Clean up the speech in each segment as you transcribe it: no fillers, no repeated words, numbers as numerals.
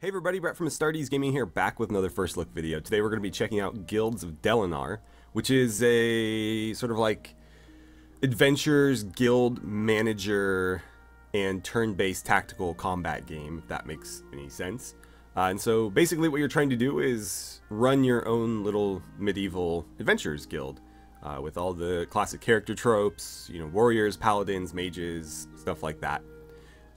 Hey everybody, Brett from AstartesGaming here, back with another first look video. Today we're going to be checking out Guilds of Delenar, which is a sort of like adventures, guild manager, and turn-based tactical combat game, if that makes any sense. And so basically what you're trying to do is run your own little medieval adventures guild with all the classic character tropes, you know, warriors, paladins, mages, stuff like that.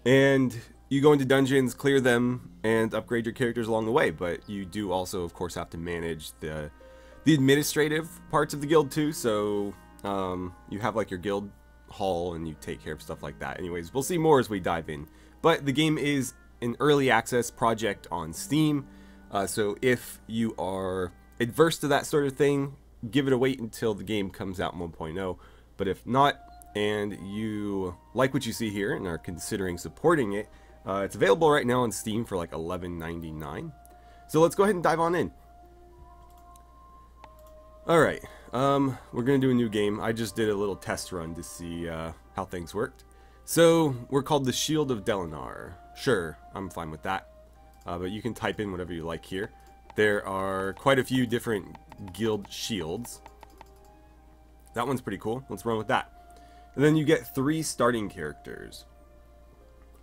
And you go into dungeons, clear them, and upgrade your characters along the way, but you do also, of course, have to manage the administrative parts of the guild too, so you have like your guild hall and you take care of stuff like that. Anyways, we'll see more as we dive in. But the game is an early access project on Steam, so if you are adverse to that sort of thing, give it a wait until the game comes out in 1.0, but if not, and you like what you see here and are considering supporting it, it's available right now on Steam for like $11.99. So let's go ahead and dive on in. Alright, we're going to do a new game. I just did a little test run to see how things worked. So, we're called the Shield of Delenar. Sure, I'm fine with that. But you can type in whatever you like here. There are quite a few different guild shields. That one's pretty cool. Let's run with that. And then you get 3 starting characters.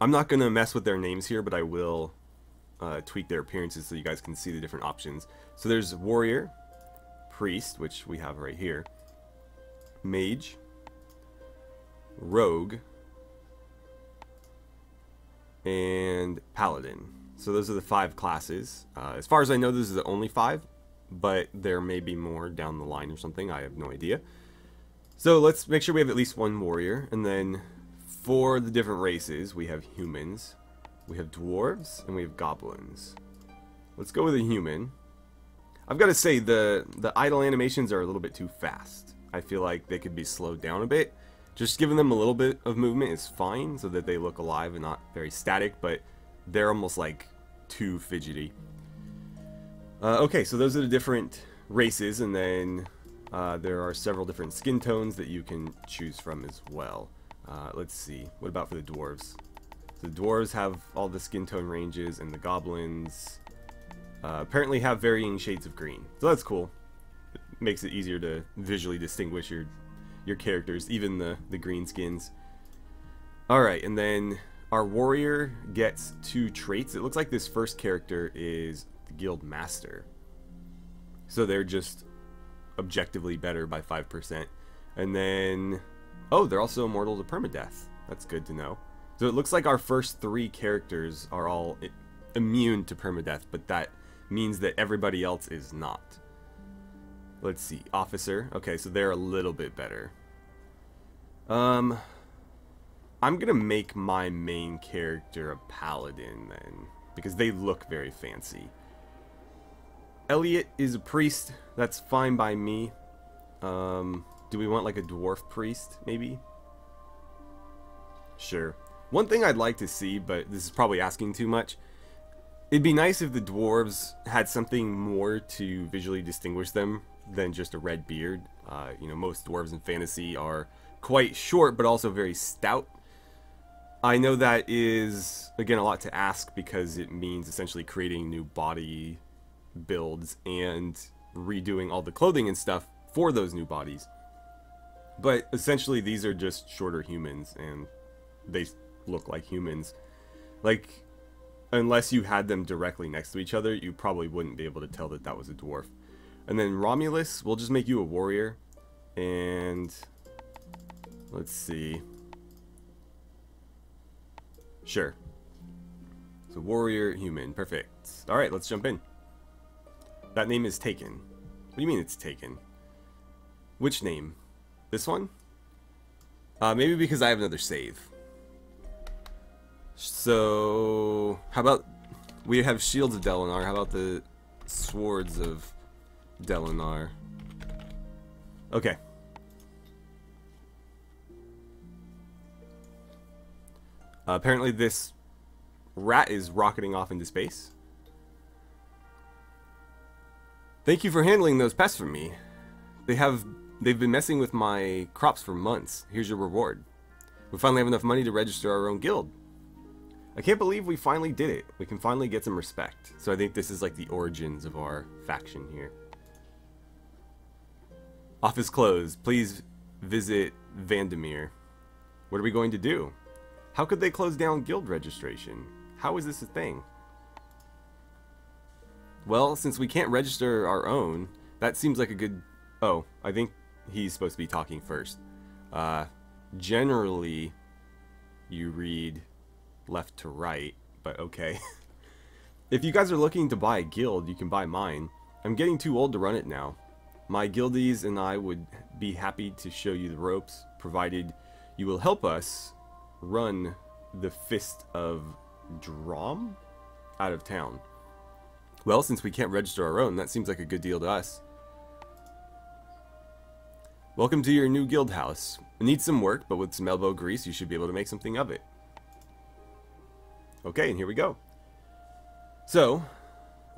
I'm not going to mess with their names here, but I will tweak their appearances so you guys can see the different options. So there's Warrior, Priest, which we have right here, Mage, Rogue, and Paladin. So those are the 5 classes. As far as I know, those are the only 5, but there may be more down the line or something. I have no idea. So let's make sure we have at least 1 warrior, and then for the different races, we have humans, we have dwarves, and we have goblins. Let's go with a human. I've got to say, the idle animations are a little bit too fast. I feel like they could be slowed down a bit. Just giving them a little bit of movement is fine, so that they look alive and not very static, but they're almost like too fidgety. Okay, so those are the different races, and then there are several different skin tones that you can choose from as well. Let's see, what about for the dwarves? So the dwarves have all the skin tone ranges, and the goblins apparently have varying shades of green. So that's cool. It makes it easier to visually distinguish your characters, even the green skins. Alright, and then our warrior gets 2 traits. It looks like this first character is the guild master. So they're just objectively better by 5%. And then, oh, they're also immortal to permadeath. That's good to know. So it looks like our first 3 characters are all immune to permadeath, but that means that everybody else is not. Let's see, officer. Okay, so they're a little bit better. I'm gonna make my main character a paladin then, because they look very fancy. Elliot is a priest. That's fine by me. Do we want like a dwarf priest, maybe? Sure. One thing I'd like to see, but this is probably asking too much, it'd be nice if the dwarves had something more to visually distinguish them than just a red beard. You know, most dwarves in fantasy are quite short, but also very stout. I know that is, again, a lot to ask because it means essentially creating new body builds and redoing all the clothing and stuff for those new bodies. But essentially these are just shorter humans and they look like humans. Like, unless you had them directly next to each other, you probably wouldn't be able to tell that that was a dwarf. And then Romulus, we'll just make you a warrior. And let's see. Sure. So warrior, human, perfect. Alright, let's jump in. That name is taken. What do you mean it's taken? Which name? This one? Maybe because I have another save. So, how about we have Shields of Delenar? How about the Swords of Delenar? Okay. Apparently this rat is rocketing off into space. Thank you for handling those pests for me. They've been messing with my crops for months. Here's your reward. We finally have enough money to register our own guild. I can't believe we finally did it. We can finally get some respect. So I think this is like the origins of our faction here. Office closed. Please visit Vandermeer. What are we going to do? How could they close down guild registration? How is this a thing? Well, since we can't register our own, that seems like a good... Oh, I think he's supposed to be talking first. Generally, you read left to right, but okay. If you guys are looking to buy a guild, you can buy mine. I'm getting too old to run it now. My guildies and I would be happy to show you the ropes, provided you will help us run the Fist of Drom out of town. Well, since we can't register our own, that seems like a good deal to us. Welcome to your new guild house. It needs some work, but with some elbow grease, you should be able to make something of it. Okay, and here we go. So,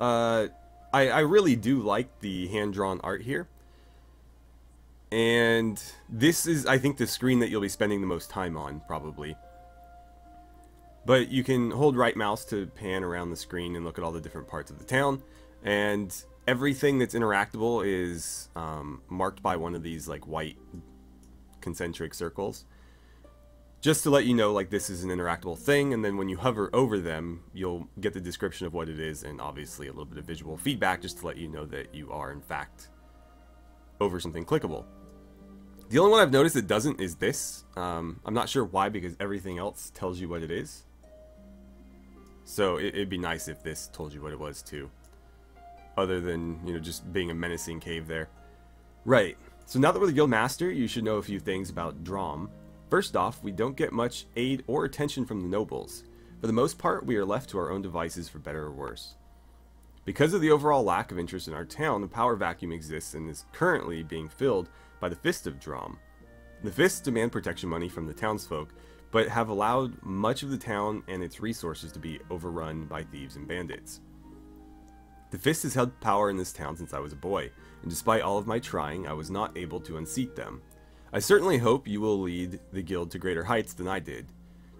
I really do like the hand-drawn art here. And this is, I think, the screen that you'll be spending the most time on, probably. But you can hold right mouse to pan around the screen and look at all the different parts of the town. And everything that's interactable is marked by one of these like white concentric circles. Just to let you know, like, this is an interactable thing, and then when you hover over them, you'll get the description of what it is, and obviously a little bit of visual feedback just to let you know that you are, in fact, over something clickable. The only one I've noticed that doesn't is this. I'm not sure why, because everything else tells you what it is. So it'd be nice if this told you what it was too. Other than, you know, just being a menacing cave there. Right. So now that we're the guild master, you should know a few things about Drom. First off, we don't get much aid or attention from the nobles. For the most part, we are left to our own devices for better or worse. Because of the overall lack of interest in our town, the power vacuum exists and is currently being filled by the Fist of Drom. The Fists demand protection money from the townsfolk, but have allowed much of the town and its resources to be overrun by thieves and bandits. The Fist has held power in this town since I was a boy, and despite all of my trying, I was not able to unseat them. I certainly hope you will lead the guild to greater heights than I did.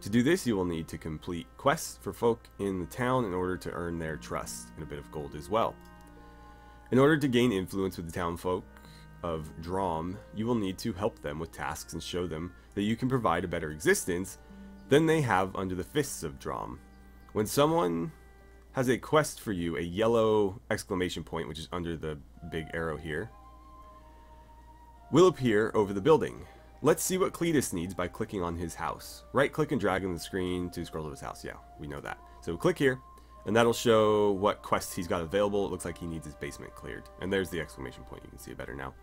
To do this, you will need to complete quests for folk in the town in order to earn their trust, and a bit of gold as well. In order to gain influence with the townfolk of Drom, you will need to help them with tasks and show them that you can provide a better existence than they have under the Fists of Drom. When someone has a quest for you, a yellow exclamation point, which is under the big arrow here, will appear over the building. Let's see what Cletus needs by clicking on his house. Right click and drag on the screen to scroll to his house. Yeah, we know that. So click here, and that'll show what quests he's got available. It looks like he needs his basement cleared. And there's the exclamation point. You can see it better now.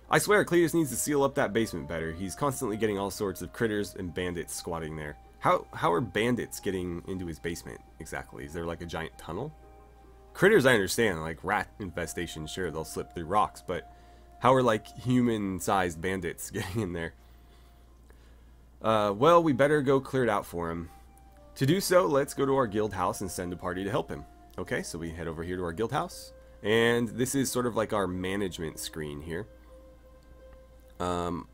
I swear, Cletus needs to seal up that basement better. He's constantly getting all sorts of critters and bandits squatting there. How are bandits getting into his basement exactly? Is there like a giant tunnel? Critters I understand, like rat infestation, sure, they'll slip through rocks, but how are, like, human-sized bandits getting in there? Well, we better go clear it out for him. To do so, let's go to our guild house and send a party to help him. Okay, so we head over here to our guild house. And this is sort of like our management screen here. I'm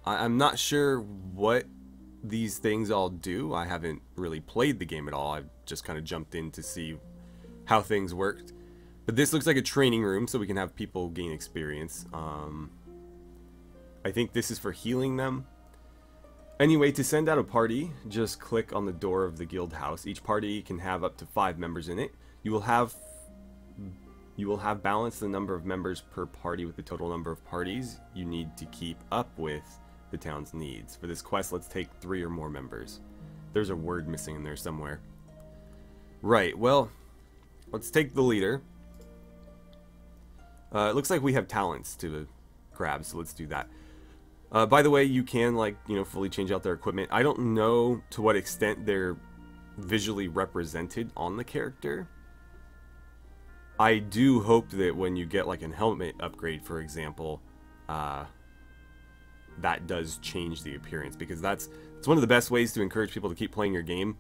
not sure what these things all do. I haven't really played the game at all. I've just kind of jumped in to see how things worked. But this looks like a training room, so we can have people gain experience. I think this is for healing them. Anyway, to send out a party, just click on the door of the guild house. Each party can have up to 5 members in it. You will have balanced the number of members per party with the total number of parties you need to keep up with the town's needs. For this quest, let's take 3 or more members. There's a word missing in there somewhere. Right, well, let's take the leader. It looks like we have talents to grab, so let's do that. By the way, you can, like, you know, fully change out their equipment. I don't know to what extent they're visually represented on the character. I do hope that when you get, like, a helmet upgrade, for example, that does change the appearance, because it's one of the best ways to encourage people to keep playing your game,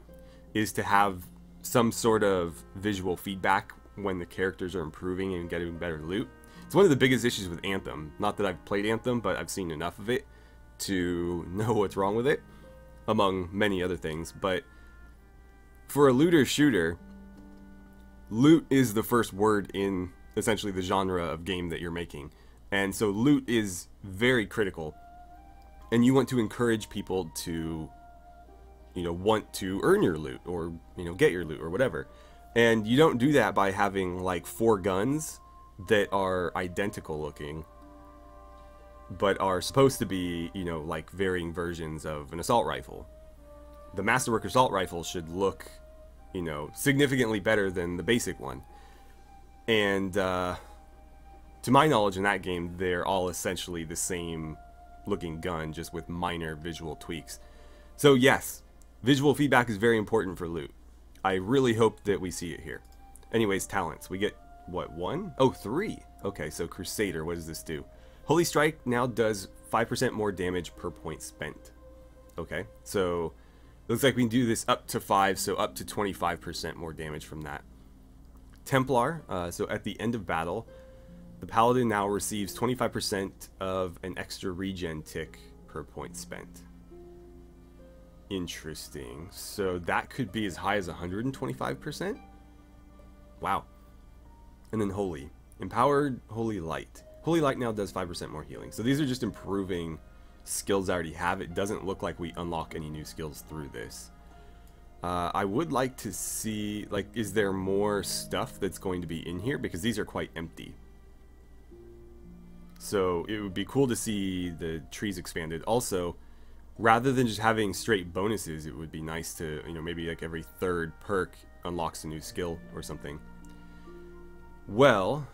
is to have some sort of visual feedback when the characters are improving and getting better loot. It's one of the biggest issues with Anthem. Not that I've played Anthem, but I've seen enough of it to know what's wrong with it, among many other things. But for a looter shooter, loot is the first word in essentially the genre of game that you're making. And so loot is very critical. And you want to encourage people to, want to earn your loot or, get your loot or whatever. And you don't do that by having like 4 guns that are identical looking, but are supposed to be, like varying versions of an assault rifle. The Masterwork assault rifle should look, significantly better than the basic one. And to my knowledge, in that game, they're all essentially the same looking gun, just with minor visual tweaks. So yes, visual feedback is very important for loot. I really hope that we see it here. Anyways, talents. We get, what, 1? Oh, 3. Okay, so Crusader, what does this do? Holy Strike now does 5% more damage per point spent. Okay, so looks like we can do this up to 5, so up to 25% more damage from that. Templar, so at the end of battle, the Paladin now receives 25% of an extra regen tick per point spent. Interesting. So that could be as high as 125%? Wow. And then Holy. Empowered Holy Light. Holy Light now does 5% more healing. So these are just improving skills I already have. It doesn't look like we unlock any new skills through this. I would like to see, like, is there more stuff that's going to be in here? Because these are quite empty. So it would be cool to see the trees expanded. Also, rather than just having straight bonuses, it would be nice to, maybe like every 3rd perk unlocks a new skill or something. Well,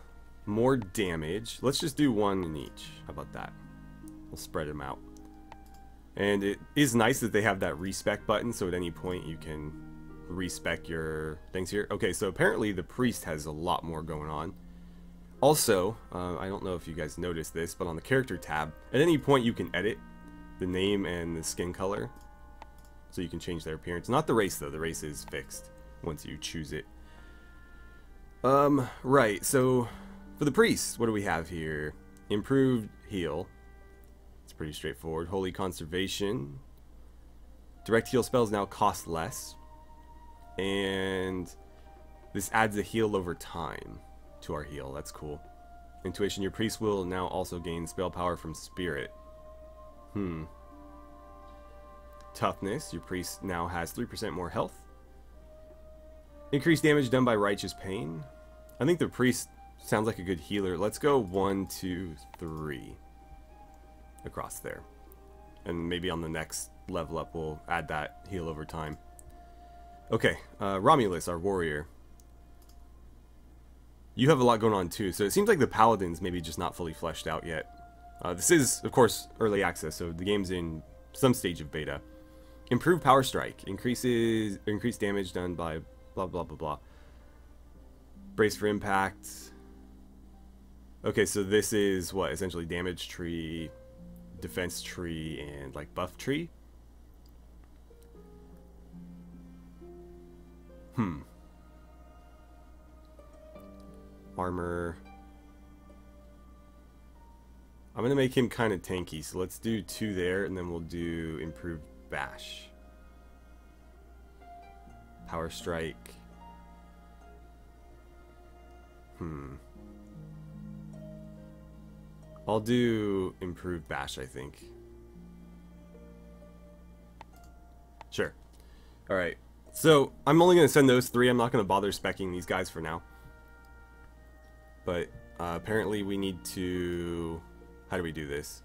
more damage. Let's just do 1 in each. How about that? We'll spread them out. And it is nice that they have that respec button, so at any point you can respec your things here. Okay, so apparently the priest has a lot more going on. Also, I don't know if you guys noticed this, but on the character tab, at any point you can edit the name and the skin color, so you can change their appearance. Not the race though, the race is fixed once you choose it. Right, so for the priest, what do we have here? Improved heal. It's pretty straightforward. Holy conservation. Direct heal spells now cost less. And this adds a heal over time to our heal. That's cool. Intuition. Your priest will now also gain spell power from spirit. Toughness. Your priest now has 3% more health. Increased damage done by righteous pain. I think the priest sounds like a good healer. Let's go 1, 2, 3 across there. And maybe on the next level up we'll add that heal over time. Okay, Romulus, our warrior. You have a lot going on too, so it seems like the paladin's maybe just not fully fleshed out yet. This is, of course, early access, so the game's in some stage of beta. Improved power strike. Increased damage done by blah blah blah blah. Brace for impact. Okay, so this is what, essentially damage tree, defense tree, and like buff tree. Armor. I'm gonna make him kind of tanky, so let's do 2 there, and then we'll do improved bash. Power strike. I'll do improved bash, I think. Sure. Alright. So, I'm only going to send those 3. I'm not going to bother speccing these guys for now. But, apparently we need to... How do we do this?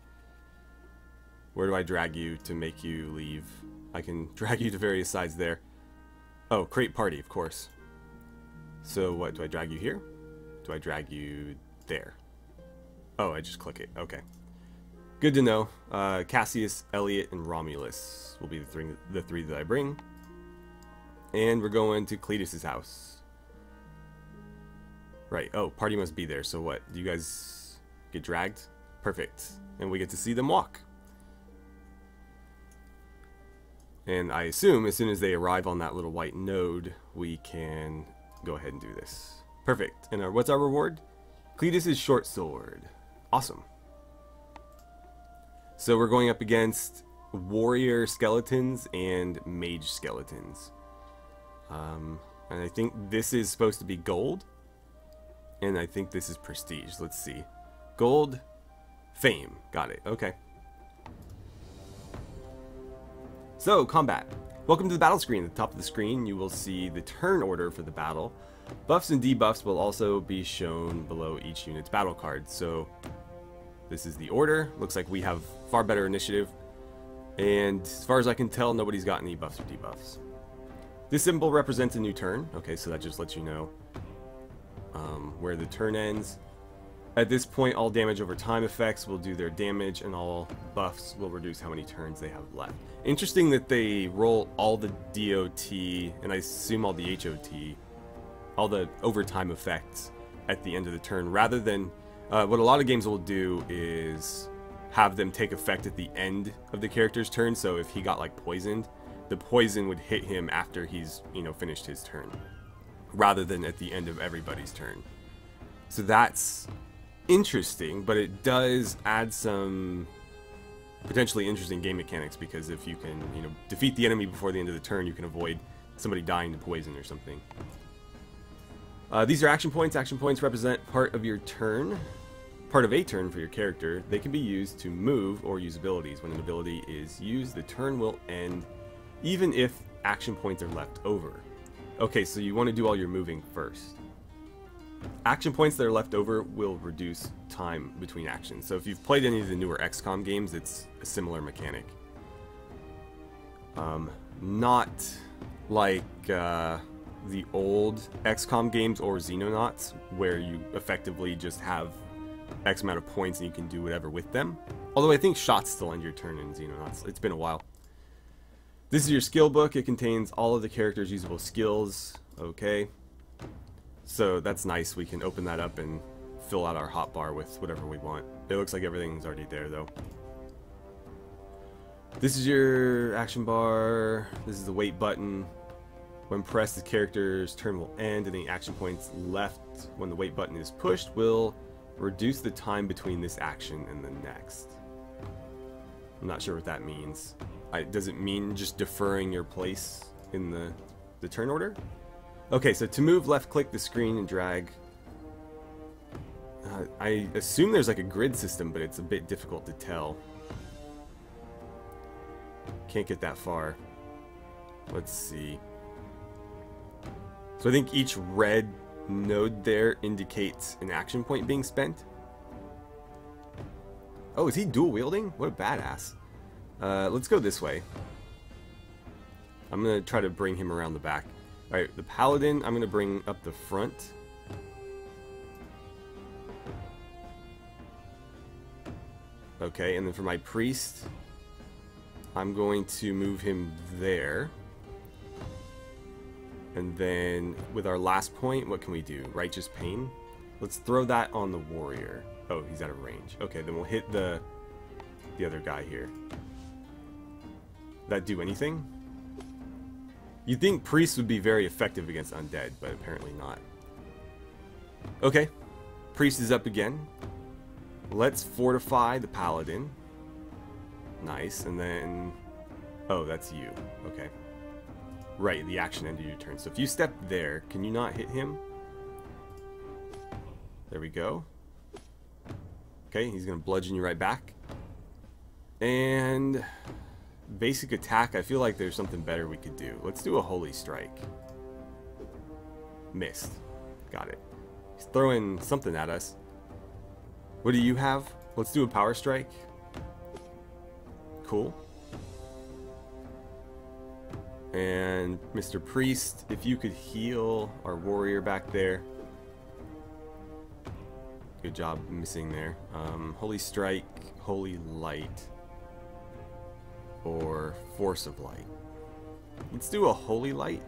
Where do I drag you to make you leave? I can drag you to various sides there. Oh, create party, of course. So, what? Do I drag you here? Do I drag you there? Oh, I just click it. Okay. Good to know. Cassius, Elliot, and Romulus will be the three that I bring. And we're going to Cletus's house. Right. Oh, party must be there. So what? Do you guys get dragged? Perfect. And we get to see them walk. And I assume as soon as they arrive on that little white node, we can go ahead and do this. Perfect. And what's our reward? Cletus's short sword. Awesome. So we're going up against warrior skeletons and mage skeletons. And I think this is supposed to be gold. And I think this is prestige. Let's see. Gold, fame. Got it. Okay. So, combat. Welcome to the battle screen. At the top of the screen, you will see the turn order for the battle. Buffs and debuffs will also be shown below each unit's battle card. So, this is the order. Looks like we have far better initiative. And as far as I can tell, nobody's got any buffs or debuffs. This symbol represents a new turn. Okay, so that just lets you know where the turn ends. At this point, all damage over time effects will do their damage, and all buffs will reduce how many turns they have left. Interesting that they roll all the DOT, and I assume all the HOT, all the overtime effects at the end of the turn, rather than what a lot of games will do is have them take effect at the end of the character's turn. So if he got like poisoned, the poison would hit him after he's, finished his turn, rather than at the end of everybody's turn. So that's interesting, but it does add some potentially interesting game mechanics, because if you can, defeat the enemy before the end of the turn, you can avoid somebody dying to poison or something. These are action points. Action points represent part of your turn, part of a turn for your character. They can be used to move or use abilities. When an ability is used, the turn will end, even if action points are left over. Okay, so you want to do all your moving first. Action points that are left over will reduce time between actions. So if you've played any of the newer XCOM games, it's a similar mechanic. Not like the old XCOM games or Xenonauts, where you effectively just have X amount of points and you can do whatever with them. Although I think shots still end your turn in Xenonauts. It's been a while. This is your skill book. It contains all of the character's usable skills. Okay. So that's nice. We can open that up and fill out our hotbar with whatever we want. It looks like everything's already there though. This is your action bar. This is the wait button. When pressed, the character's turn will end, and the action points left when the wait button is pushed will reduce the time between this action and the next. I'm not sure what that means. Does it mean just deferring your place in the turn order? Okay, so to move, left click the screen and drag. I assume there's like a grid system, but it's a bit difficult to tell. Can't get that far. Let's see. So I think each red node there indicates an action point being spent. Oh, is he dual wielding? What a badass. Let's go this way. I'm gonna try to bring him around the back. Alright, the paladin I'm gonna bring up the front. Okay, and then for my priest, I'm going to move him there. And then with our last point, what can we do? Righteous Pain? Let's throw that on the warrior. Oh, he's out of range. Okay, then we'll hit the other guy here. That do anything? You'd think priests would be very effective against undead, but apparently not. Okay, priest is up again. Let's fortify the paladin. Nice, and then... Oh, that's you. Okay. Right, the action ended your turn. So if you step there, can you not hit him? There we go. Okay, he's going to bludgeon you right back. And... basic attack, I feel like there's something better we could do. Let's do a Holy Strike. Missed. Got it. He's throwing something at us. What do you have? Let's do a Power Strike. Cool. And Mr. Priest, if you could heal our warrior back there. Good job missing there. Holy Strike, Holy Light, or Force of Light. Let's do a Holy Light.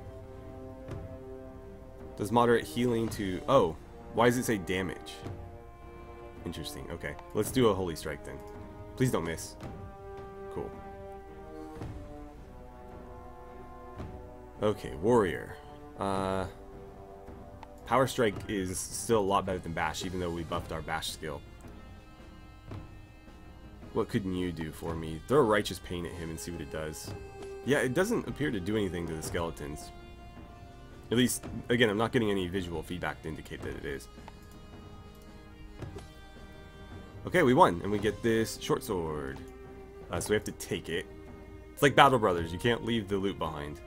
Does moderate healing to... Oh, why does it say damage? Interesting. Okay, let's do a Holy Strike then. Please don't miss. Cool. Okay, warrior. Power Strike is still a lot better than Bash, even though we buffed our Bash skill. What couldn't you do for me? Throw a Righteous Pain at him and see what it does. Yeah, it doesn't appear to do anything to the skeletons. At least, again, I'm not getting any visual feedback to indicate that it is. Okay, we won, and we get this short sword. So we have to take it. It's like Battle Brothers, you can't leave the loot behind.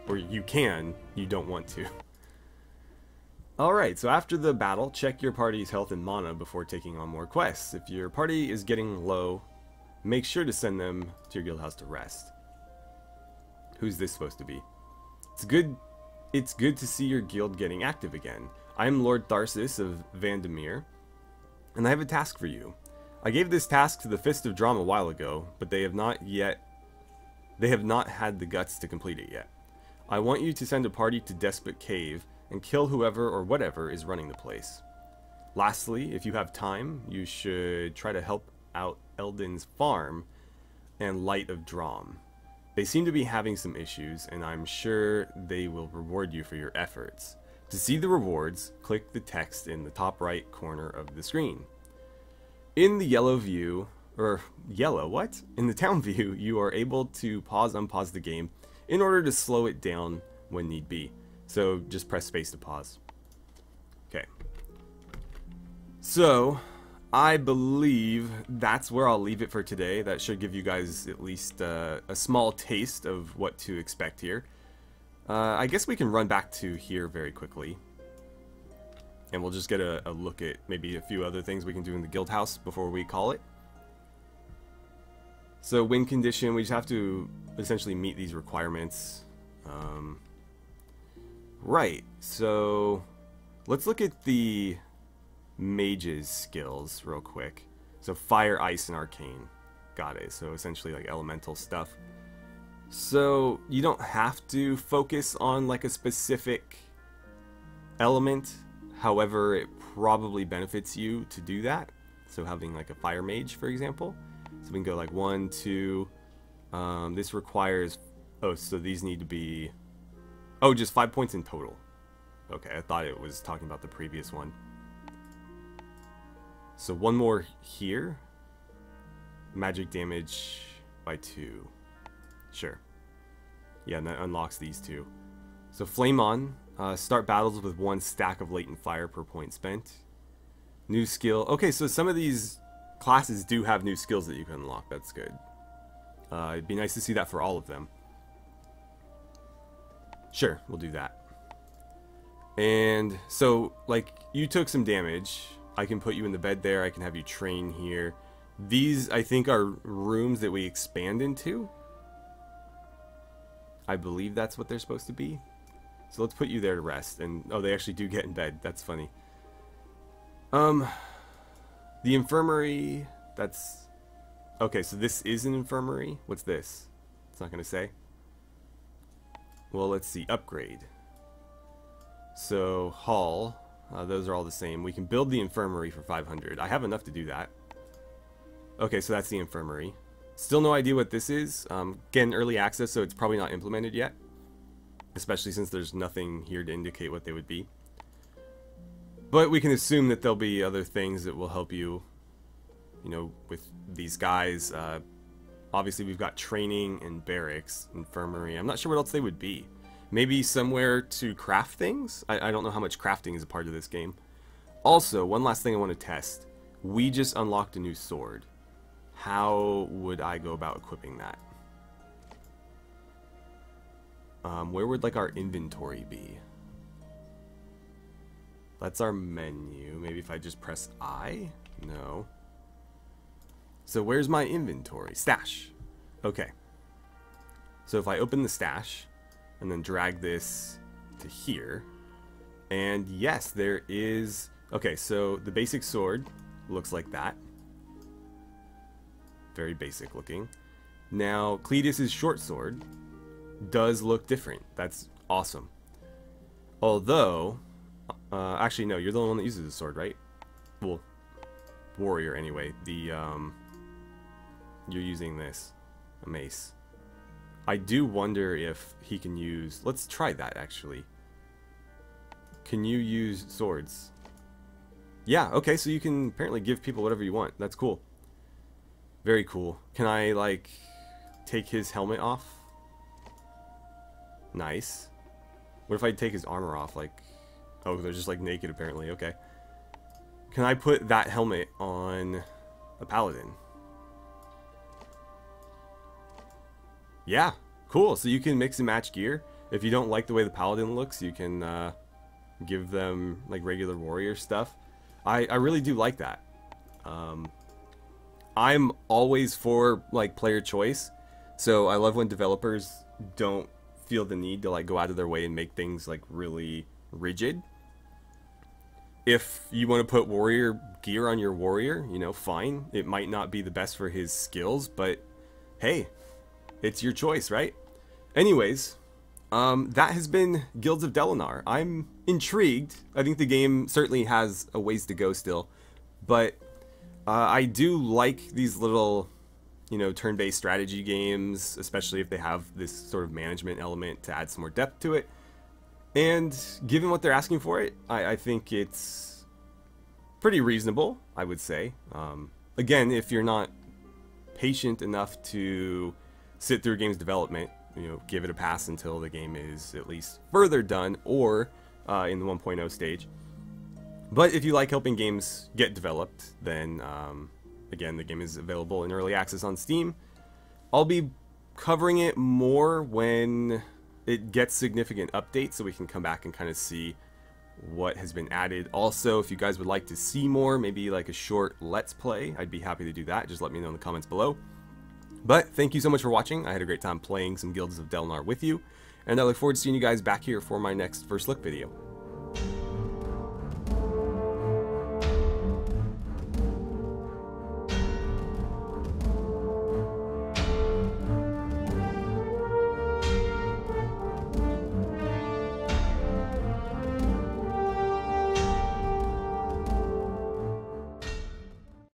Or you can, you don't want to. Alright, so after the battle, check your party's health and mana before taking on more quests. If your party is getting low, make sure to send them to your guild house to rest. Who's this supposed to be? It's good to see your guild getting active again. I am Lord Tharsis of Vandermeer, and I have a task for you. I gave this task to the Fist of Drama a while ago, but they have not had the guts to complete it yet. I want you to send a party to Despot Cave and kill whoever or whatever is running the place. Lastly, if you have time, you should try to help out Eldon's farm and Light of Drom. They seem to be having some issues, and I'm sure they will reward you for your efforts. To see the rewards, click the text in the top right corner of the screen. In the yellow view, or yellow, what? In the town view, you are able to unpause the game in order to slow it down when need be. So just press space to pause. Okay. So, I believe that's where I'll leave it for today. That should give you guys at least a small taste of what to expect here. I guess we can run back to here very quickly. And we'll just get a look at maybe a few other things we can do in the guild house before we call it. So win condition, we just have to essentially meet these requirements. Right, so let's look at the mage's skills real quick. So fire, ice, and arcane. Got it. So essentially like elemental stuff. So you don't have to focus on like a specific element. However, it probably benefits you to do that. So having like a fire mage, for example. So we can go like 1, 2. This requires... Oh, so these need to be... Oh, just 5 points in total. Okay, I thought it was talking about the previous one. So one more here. Magic damage by 2. Sure. Yeah, and that unlocks these two. So Flame On. Start battles with 1 stack of latent fire per point spent. New skill. Okay, so some of these classes do have new skills that you can unlock. That's good. It'd be nice to see that for all of them. Sure, we'll do that. And so, like, you took some damage. I can put you in the bed there. I can have you train here. These, I think, are rooms that we expand into. I believe that's what they're supposed to be. So let's put you there to rest. And, oh, they actually do get in bed. That's funny. The infirmary, that's... Okay, so this is an infirmary. What's this? It's not going to say. Well, let's see. Upgrade. So, hall. Those are all the same. We can build the infirmary for 500. I have enough to do that. Okay, so that's the infirmary. Still no idea what this is. Again, early access, so it's probably not implemented yet. Especially since there's nothing here to indicate what they would be. But we can assume that there'll be other things that will help you, you know, with these guys. Obviously, we've got training and barracks, infirmary. I'm not sure what else they would be. Maybe somewhere to craft things? I don't know how much crafting is a part of this game. Also, one last thing I want to test. We just unlocked a new sword. How would I go about equipping that? Where would, like, our inventory be? That's our menu. Maybe if I just press I? No. So where's my inventory? Stash. Okay. So if I open the stash and then drag this to here, and yes, there is... Okay, so the basic sword looks like that. Very basic looking. Now, Cletus's short sword does look different. That's awesome. Although, actually no, you're the only one that uses the sword, right? Well, warrior anyway. You're using this, a mace. I do wonder if he can use... Let's try that, actually. Can you use swords? Yeah, okay, so you can apparently give people whatever you want. That's cool. Very cool. Can I, like, take his helmet off? Nice. What if I take his armor off? Like, oh, they're just like naked apparently. Okay. Can I put that helmet on a paladin? Yeah, cool. So you can mix and match gear. If you don't like the way the paladin looks, you can give them like regular warrior stuff. I really do like that. I'm always for like player choice, so I love when developers don't feel the need to like go out of their way and make things like really rigid. If you want to put warrior gear on your warrior, you know, fine. It might not be the best for his skills, but hey, it's your choice, right? Anyways, that has been Guilds of Delenar. I'm intrigued. I think the game certainly has a ways to go still, but I do like these little, you know, turn-based strategy games, especially if they have this sort of management element to add some more depth to it. And given what they're asking for it, I think it's pretty reasonable, I would say. Again, if you're not patient enough to sit through a game's development, you know, give it a pass until the game is at least further done or in the 1.0 stage. But if you like helping games get developed, then again, the game is available in early access on Steam. I'll be covering it more when it gets significant updates, so we can come back and kind of see what has been added. Also, if you guys would like to see more, maybe like a short let's play, I'd be happy to do that. Just let me know in the comments below. But thank you so much for watching. I had a great time playing some Guilds of Delenar with you, and I look forward to seeing you guys back here for my next First Look video.